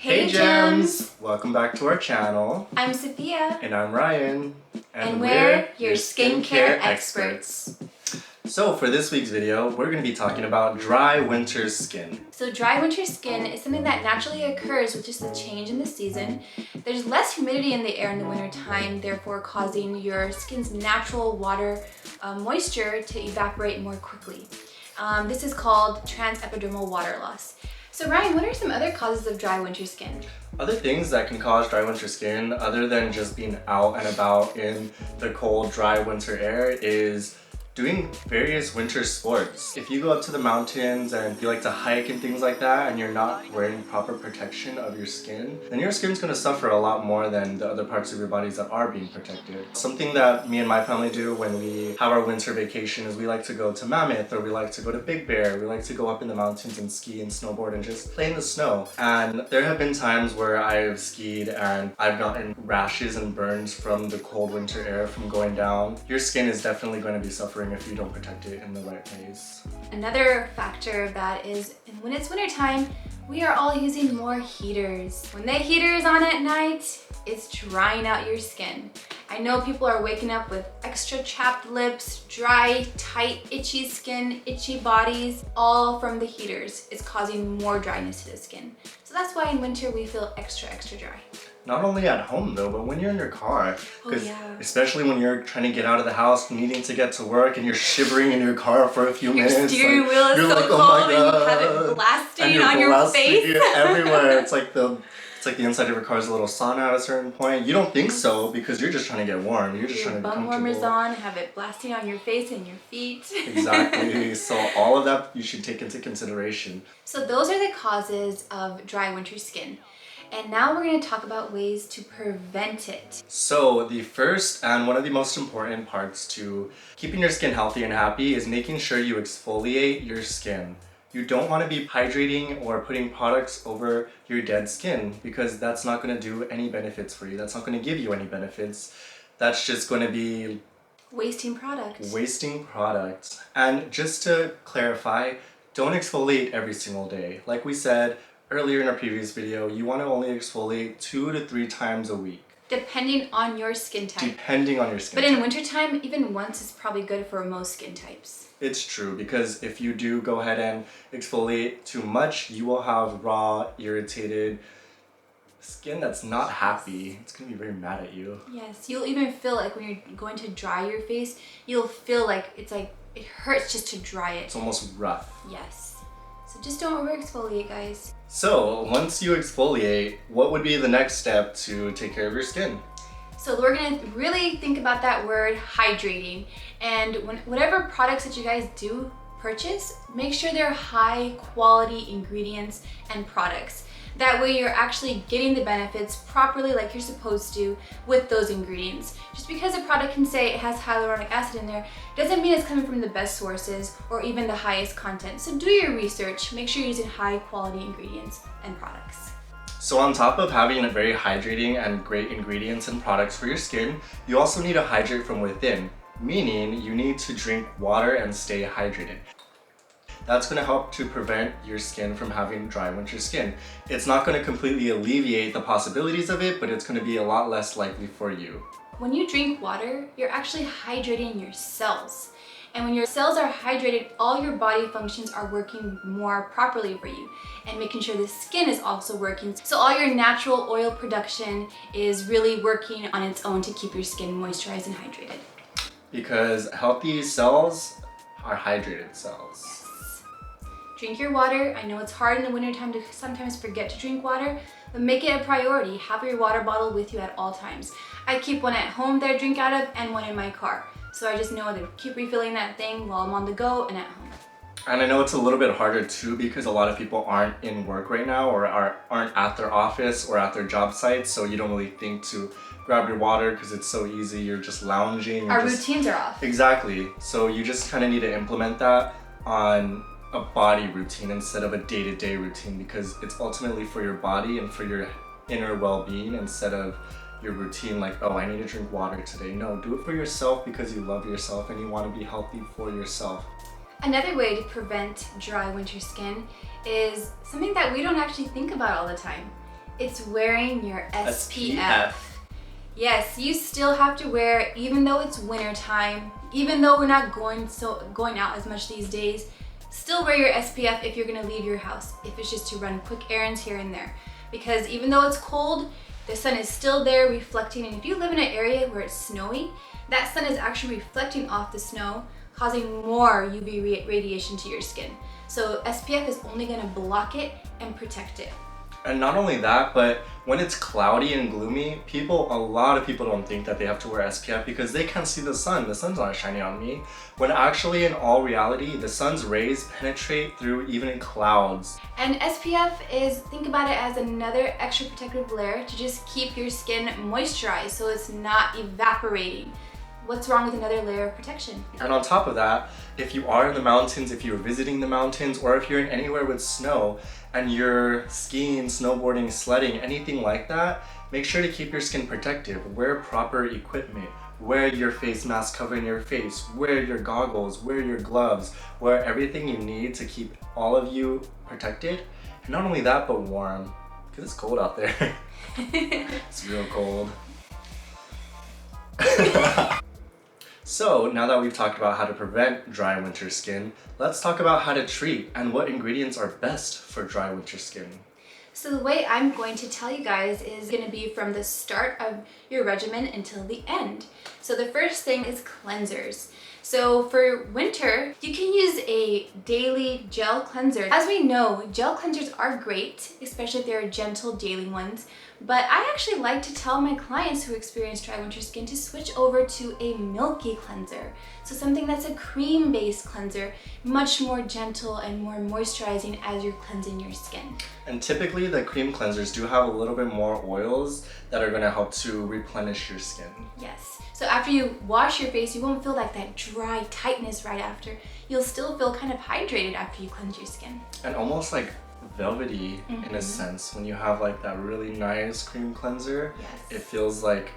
Hey Gems! Welcome back to our channel. I'm Saffiya. And I'm Ryan. And we're your skincare experts. So for this week's video, we're going to be talking about dry winter skin. So dry winter skin is something that naturally occurs with just the change in the season. There's less humidity in the air in the winter time, therefore causing your skin's natural water moisture to evaporate more quickly. This is called transepidermal water loss. So Ryan, what are some other causes of dry winter skin? Other things that can cause dry winter skin, other than just being out and about in the cold, dry winter air, is doing various winter sports. If you go up to the mountains and you like to hike and things like that and you're not wearing proper protection of your skin, then your skin's going to suffer a lot more than the other parts of your bodies that are being protected. Something that me and my family do when we have our winter vacation is we like to go to Mammoth, or we like to go to Big Bear. We like to go up in the mountains and ski and snowboard and just play in the snow. And there have been times where I've skied and I've gotten rashes and burns from the cold winter air from going down. Your skin is definitely going to be suffering if you don't protect it in the right ways. Another factor of that is when it's wintertime, we are all using more heaters. When the heater is on at night, it's drying out your skin. I know people are waking up with extra chapped lips, dry, tight, itchy skin, itchy bodies, all from the heaters. It's causing more dryness to the skin. So that's why in winter we feel extra dry. Not only at home though, but when you're in your car. Because especially when you're trying to get out of the house, needing to get to work, and you're shivering in your car for a few minutes. Your steering wheel is so cold and you have it blasting on your face. Everywhere. It's like the inside of your car is a little sauna at a certain point. You don't think so because you're just trying to get warm. You're just trying to be comfortable. Bum warmers on, have it blasting on your face and your feet. Exactly. So all of that you should take into consideration. So those are the causes of dry winter skin. And now we're going to talk about ways to prevent it. So the first and one of the most important parts to keeping your skin healthy and happy is making sure you exfoliate your skin. You don't want to be hydrating or putting products over your dead skin because that's not going to do any benefits for you. That's not going to give you any benefits. That's just going to be wasting product. Wasting product. And just to clarify, don't exfoliate every single day. Like we said earlier in our previous video, you want to only exfoliate 2 to 3 times a week. Depending on your skin type. Depending on your skin type. But in wintertime, even once is probably good for most skin types. It's true, because if you do go ahead and exfoliate too much, you will have raw, irritated skin that's not happy. It's going to be very mad at you. Yes, you'll even feel like when you're going to dry your face, you'll feel like it hurts just to dry it. It's almost rough. Yes. So just don't over exfoliate, guys. So once you exfoliate, what would be the next step to take care of your skin? So we're gonna really think about that word hydrating. And whatever products that you guys do purchase, make sure they're high quality ingredients and products. That way you're actually getting the benefits properly like you're supposed to with those ingredients. Just because a product can say it has hyaluronic acid in there, doesn't mean it's coming from the best sources or even the highest content. So do your research, make sure you're using high quality ingredients and products. So on top of having a very hydrating and great ingredients and products for your skin, you also need to hydrate from within, meaning you need to drink water and stay hydrated. That's going to help to prevent your skin from having dry winter skin. It's not going to completely alleviate the possibilities of it, but it's going to be a lot less likely for you. When you drink water, you're actually hydrating your cells. And when your cells are hydrated, all your body functions are working more properly for you and making sure the skin is also working. So all your natural oil production is really working on its own to keep your skin moisturized and hydrated. Because healthy cells are hydrated cells. Drink your water. I know it's hard in the wintertime to sometimes forget to drink water, but make it a priority. Have your water bottle with you at all times. I keep one at home that I drink out of and one in my car. So I just know to keep refilling that thing while I'm on the go and at home. And I know it's a little bit harder too because a lot of people aren't in work right now or aren't at their office or at their job sites, so you don't really think to grab your water because it's so easy. You're just lounging. Our routines are off. Exactly. So you just kind of need to implement that on a body routine instead of a day-to-day routine because it's ultimately for your body and for your inner well-being instead of your routine like, oh, I need to drink water today. No, do it for yourself because you love yourself and you want to be healthy for yourself. Another way to prevent dry winter skin is something that we don't actually think about all the time. It's wearing your SPF. SPF. Yes, you still have to wear it even though it's winter time, even though we're not going out as much these days. Still wear your SPF if you're gonna leave your house, if it's just to run quick errands here and there. Because even though it's cold, the sun is still there reflecting, and if you live in an area where it's snowy, that sun is actually reflecting off the snow, causing more UV radiation to your skin. So SPF is only gonna block it and protect it. And not only that, but when it's cloudy and gloomy, a lot of people don't think that they have to wear SPF because they can't see the sun. The sun's not shining on me. When actually, in all reality, the sun's rays penetrate through even in clouds. And SPF is, think about it as another extra protective layer to just keep your skin moisturized so it's not evaporating. What's wrong with another layer of protection? And on top of that, if you are in the mountains, if you're visiting the mountains, or if you're in anywhere with snow and you're skiing, snowboarding, sledding, anything like that, make sure to keep your skin protected. Wear proper equipment. Wear your face mask covering your face. Wear your goggles. Wear your gloves. Wear everything you need to keep all of you protected. And not only that, but warm. Because it's cold out there. It's real cold. So now that we've talked about how to prevent dry winter skin, let's talk about how to treat and what ingredients are best for dry winter skin. So the way I'm going to tell you guys is going to be from the start of your regimen until the end. So the first thing is cleansers. So for winter, you can use a daily gel cleanser. As we know, gel cleansers are great, especially if they're gentle daily ones. But I actually like to tell my clients who experience dry winter skin to switch over to a milky cleanser. So something that's a cream-based cleanser, much more gentle and more moisturizing as you're cleansing your skin. And typically the cream cleansers do have a little bit more oils that are going to help to replenish your skin. Yes. So after you wash your face, you won't feel like that dry tightness right after. You'll still feel kind of hydrated after you cleanse your skin. And almost like velvety in a sense. When you have like that really nice cream cleanser, Yes. it feels like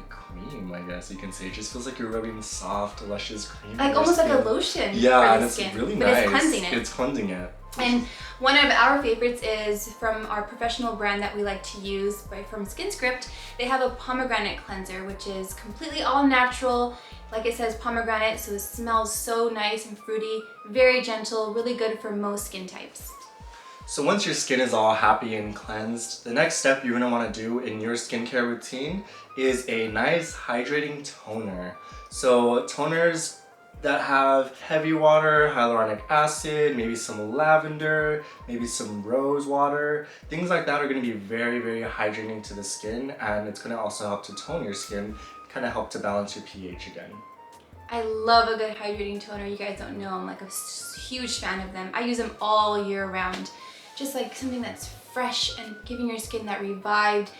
cream, I guess you can say. It just feels like you're rubbing soft, luscious cream. Like almost like a lotion yeah, for and the it's skin. really but nice. It's cleansing it. It's cleansing it. And one of our favorites is from our professional brand that we like to use from SkinScript. They have a pomegranate cleanser, which is completely all natural. Like it says pomegranate, so it smells so nice and fruity, very gentle, really good for most skin types. So once your skin is all happy and cleansed, the next step you're going to want to do in your skincare routine is a nice hydrating toner. So toners that have heavy water, hyaluronic acid, maybe some lavender, maybe some rose water, things like that are going to be very, very hydrating to the skin, and it's going to also help to tone your skin, kind of help to balance your pH again. I love a good hydrating toner. You guys don't know, I'm like a huge fan of them. I use them all year round. Just like something that's fresh and giving your skin that revived,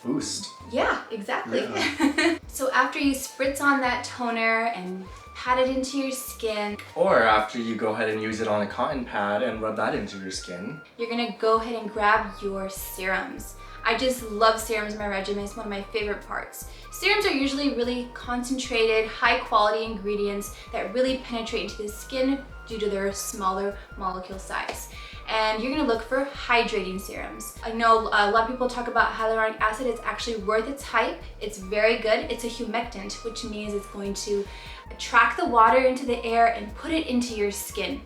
Boost. Yeah, exactly. Yeah. So after you spritz on that toner and pat it into your skin, or after you go ahead and use it on a cotton pad and rub that into your skin, you're gonna go ahead and grab your serums. I just love serums in my regimen. It's one of my favorite parts. Serums are usually really concentrated, high quality ingredients that really penetrate into the skin due to their smaller molecule size. And you're gonna look for hydrating serums. I know a lot of people talk about hyaluronic acid. It's actually worth its hype. It's very good. It's a humectant, which means it's going to attract the water into the air and put it into your skin,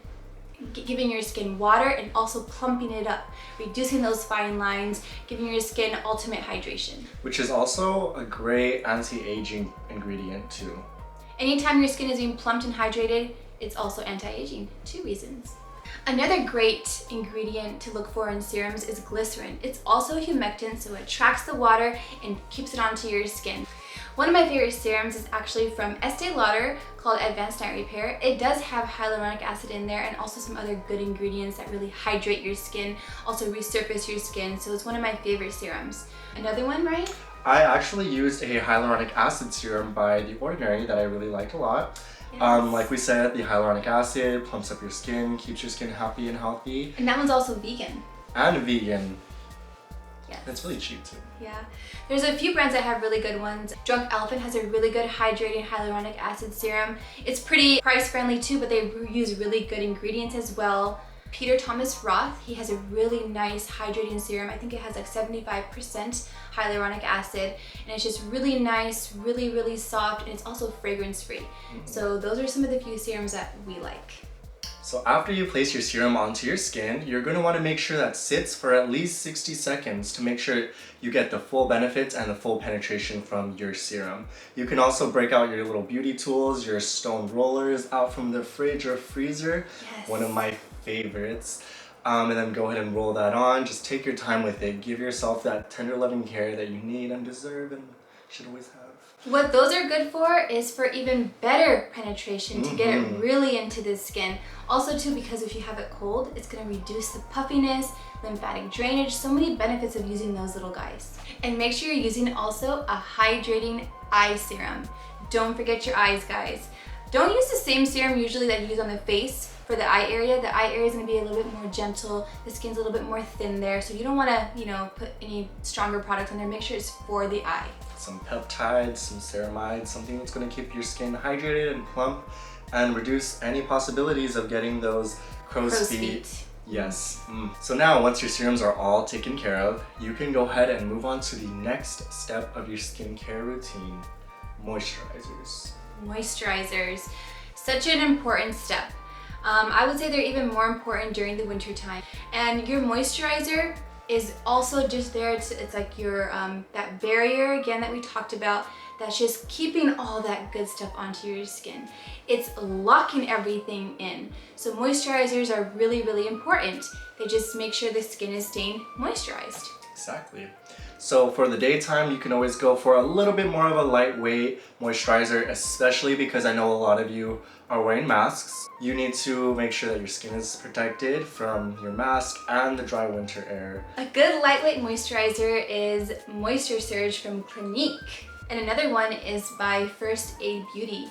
giving your skin water and also plumping it up, reducing those fine lines, giving your skin ultimate hydration. Which is also a great anti-aging ingredient too. Anytime your skin is being plumped and hydrated, it's also anti-aging. 2 reasons. Another great ingredient to look for in serums is glycerin. It's also a humectant, so it attracts the water and keeps it onto your skin. One of my favorite serums is actually from Estee Lauder called Advanced Night Repair. It does have hyaluronic acid in there and also some other good ingredients that really hydrate your skin, also resurface your skin, so it's one of my favorite serums. Another one, Ryan? I actually used a hyaluronic acid serum by The Ordinary that I really liked a lot. Yes. Like we said, the hyaluronic acid plumps up your skin, keeps your skin happy and healthy. And that one's also vegan. And vegan. Yes. It's really cheap too. Yeah. There's a few brands that have really good ones. Drunk Elephant has a really good hydrating hyaluronic acid serum. It's pretty price friendly too, but they use really good ingredients as well. Peter Thomas Roth, he has a really nice hydrating serum. I think it has like 75% hyaluronic acid, and it's just really nice, really soft, and it's also fragrance free. So those are some of the few serums that we like. So after you place your serum onto your skin, you're going to want to make sure that sits for at least 60 seconds to make sure you get the full benefits and the full penetration from your serum. You can also break out your little beauty tools, your stone rollers out from the fridge or freezer, Yes. one of my favorites. And then go ahead and roll that on. Just take your time with it. Give yourself that tender loving care that you need and deserve and should always have. What those are good for is for even better penetration, to get it really into the skin. Also too, because if you have it cold, it's gonna reduce the puffiness, lymphatic drainage, so many benefits of using those little guys. And make sure you're using also a hydrating eye serum. Don't forget your eyes, guys. Don't use the same serum usually that you use on the face for the eye area. The eye area is gonna be a little bit more gentle. The skin's a little bit more thin there. So you don't wanna, put any stronger products on there. Make sure it's for the eye. Some peptides, some ceramides, something that's going to keep your skin hydrated and plump and reduce any possibilities of getting those crow's feet. Yes. So now once your serums are all taken care of, you can go ahead and move on to the next step of your skincare routine, moisturizers. Moisturizers, such an important step. I would say they're even more important during the winter time. And your moisturizer is also just there. It's like your that barrier again that we talked about, that's just keeping all that good stuff onto your skin. It's locking everything in. So moisturizers are really important. They just make sure the skin is staying moisturized. Exactly. So for the daytime, you can always go for a little bit more of a lightweight moisturizer, especially because I know a lot of you are wearing masks. You need to make sure that your skin is protected from your mask and the dry winter air. A good lightweight moisturizer is Moisture Surge from Clinique. And another one is by First Aid Beauty.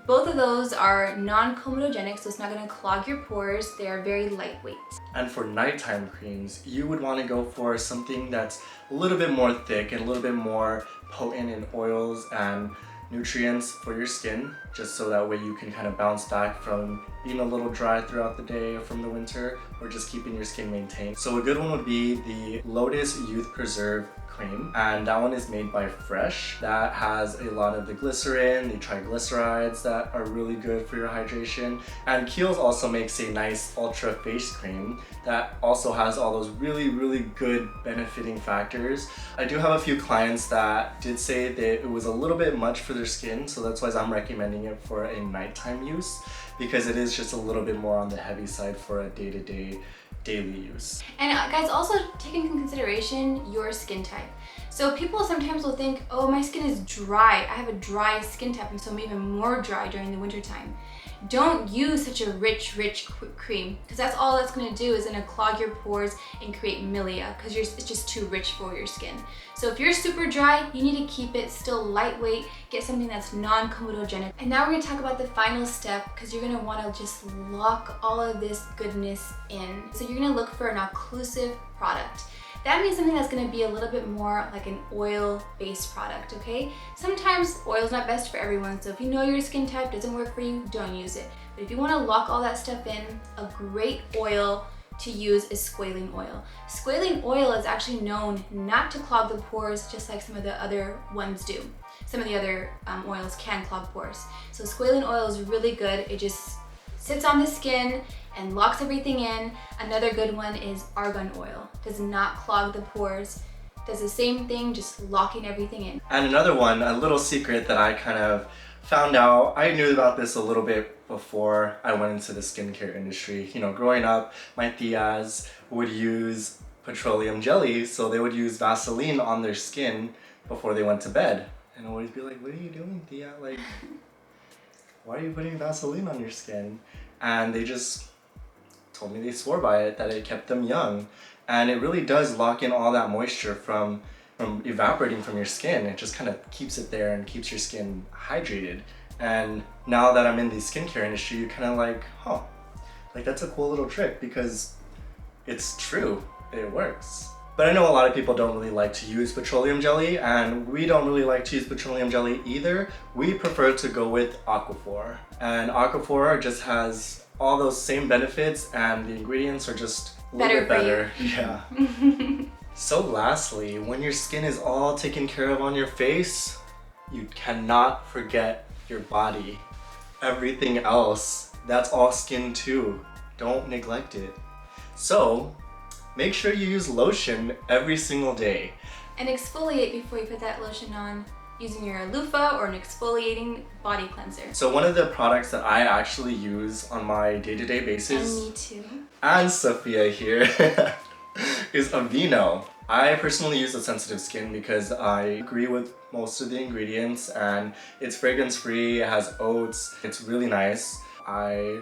Both of those are non-comedogenic, so it's not gonna clog your pores. They are very lightweight. And for nighttime creams, you would want to go for something that's a little bit more thick and a little bit more potent in oils and nutrients for your skin, just so that way you can kind of bounce back from being a little dry throughout the day or from the winter, or just keeping your skin maintained. So a good one would be the Lotus Youth Preserve cream, and that one is made by Fresh. That has a lot of the glycerin, the triglycerides that are really good for your hydration. And Kiehl's also makes a nice ultra face cream that also has all those really good benefiting factors. I do have a few clients that did say that it was a little bit much for their skin, so that's why I'm recommending it for a nighttime use, because it is just a little bit more on the heavy side for a day-to-day daily use. And guys, also take into consideration your skin type. So people sometimes will think, oh, my skin is dry. I have a dry skin type, and so I'm even more dry during the winter time. Don't use such a rich cream, because that's all that's going to do is going to clog your pores and create milia, because it's just too rich for your skin. So if you're super dry, you need to keep it still lightweight, get something that's non-comedogenic. And now we're going to talk about the final step, because you're going to want to just lock all of this goodness in. So you're going to look for an occlusive product. That means something that's gonna be a little bit more like an oil-based product, okay? Sometimes oil's not best for everyone, so if you know your skin type doesn't work for you, don't use it. But if you wanna lock all that stuff in, a great oil to use is squalene oil. Squalene oil is actually known not to clog the pores just like some of the other ones do. Some of the other oils can clog pores. So squalene oil is really good. It just sits on the skin and locks everything in. Another good one is argan oil. Does not clog the pores. Does the same thing, just locking everything in. And another one, a little secret that I kind of found out, I knew about this a little bit before I went into the skincare industry. You know, growing up, my tias would use petroleum jelly, so they would use Vaseline on their skin before they went to bed. And I'd always be like, what are you doing, tia? Like, why are you putting Vaseline on your skin? And they just told me they swore by it, that it kept them young. And it really does lock in all that moisture from evaporating from your skin. It just kind of keeps it there and keeps your skin hydrated. And now that I'm in the skincare industry, you're kind of like, like that's a cool little trick, because it's true, it works. But I know a lot of people don't really like to use petroleum jelly, and we don't really like to use petroleum jelly either. We prefer to go with Aquaphor. And Aquaphor just has all those same benefits, and the ingredients are just a little bit better. Yeah. So lastly, when your skin is all taken care of on your face, you cannot forget your body. Everything else, that's all skin too. Don't neglect it. So, make sure you use lotion every single day. And exfoliate before you put that lotion on using your loofah or an exfoliating body cleanser. So one of the products that I actually use on my day-to-day basis, and me too, and Saffiya here, is Aveeno. I personally use the sensitive skin because I agree with most of the ingredients, and it's fragrance free, it has oats, it's really nice. I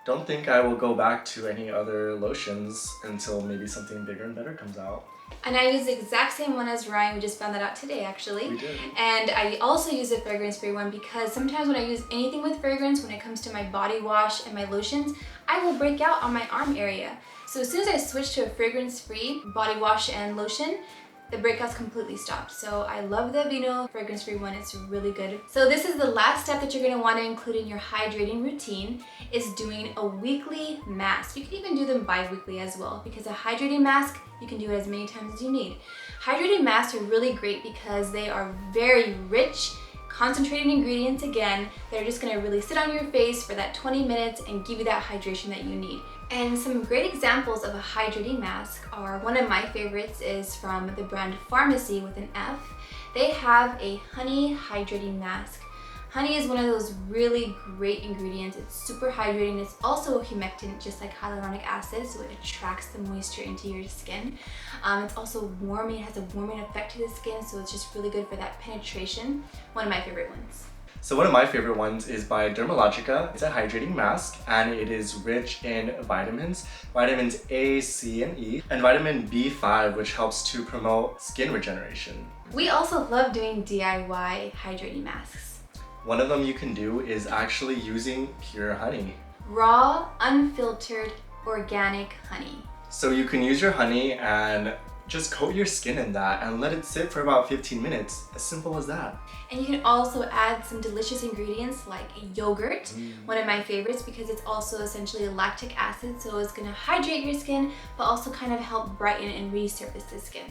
don't think I will go back to any other lotions until maybe something bigger and better comes out. And I use the exact same one as Ryan. We just found that out today, actually. We did. And I also use a fragrance-free one because sometimes when I use anything with fragrance, when it comes to my body wash and my lotions, I will break out on my arm area. So as soon as I switch to a fragrance-free body wash and lotion, the breakouts completely stopped. So I love the Aveeno fragrance-free one. It's really good. So this is the last step that you're gonna wanna include in your hydrating routine, is doing a weekly mask. You can even do them bi-weekly as well, because a hydrating mask, you can do it as many times as you need. Hydrating masks are really great because they are very rich, concentrated ingredients again, that are just gonna really sit on your face for that 20 minutes and give you that hydration that you need. And some great examples of a hydrating mask are, one of my favorites is from the brand Pharmacy with an F. They have a honey hydrating mask. Honey is one of those really great ingredients. It's super hydrating. It's also a humectant, just like hyaluronic acid, so it attracts the moisture into your skin. It's also warming. It has a warming effect to the skin, so it's just really good for that penetration. One of my favorite ones. So one of my favorite ones is by Dermalogica. It's a hydrating mask, and it is rich in vitamins A, C, and E, and vitamin B5, which helps to promote skin regeneration. We also love doing DIY hydrating masks. One of them you can do is actually using pure honey. Raw, unfiltered, organic honey. So you can use your honey and just coat your skin in that and let it sit for about 15 minutes. As simple as that. And you can also add some delicious ingredients like yogurt, one of my favorites, because it's also essentially lactic acid, so it's gonna hydrate your skin, but also kind of help brighten and resurface the skin.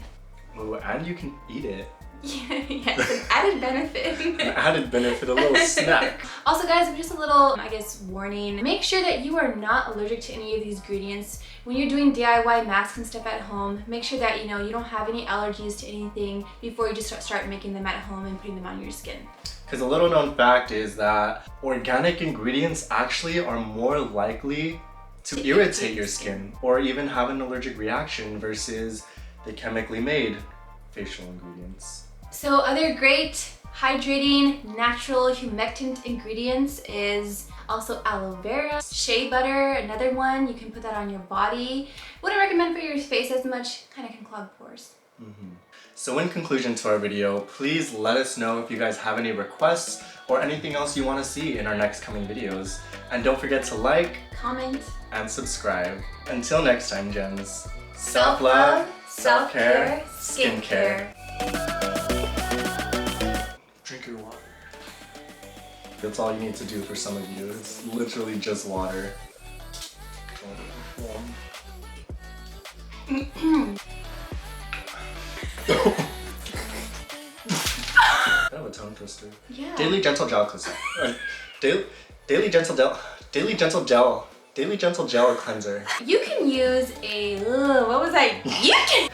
Oh, and you can eat it. Yeah, it's an added benefit. An added benefit, a little snack. Also guys, just a little, I guess, warning. Make sure that you are not allergic to any of these ingredients. When you're doing DIY masks and stuff at home, make sure that you don't have any allergies to anything before you just start making them at home and putting them on your skin. Because a little known fact is that organic ingredients actually are more likely to irritate your skin or even have an allergic reaction versus the chemically made facial ingredients. So other great hydrating natural humectant ingredients is also aloe vera, shea butter, another one. You can put that on your body. Wouldn't recommend for your face as much, kind of can clog pores. So in conclusion to our video, please let us know if you guys have any requests or anything else you want to see in our next coming videos. And don't forget to like, comment, and subscribe. Until next time, Gems. self-love, self-care, skincare. Drink your water. That's all you need to do for some of you. It's literally just water. I have a tongue twister. Yeah. Daily Gentle Gel Cleanser. Daily Gentle Gel Cleanser. You can use a, what was I? You can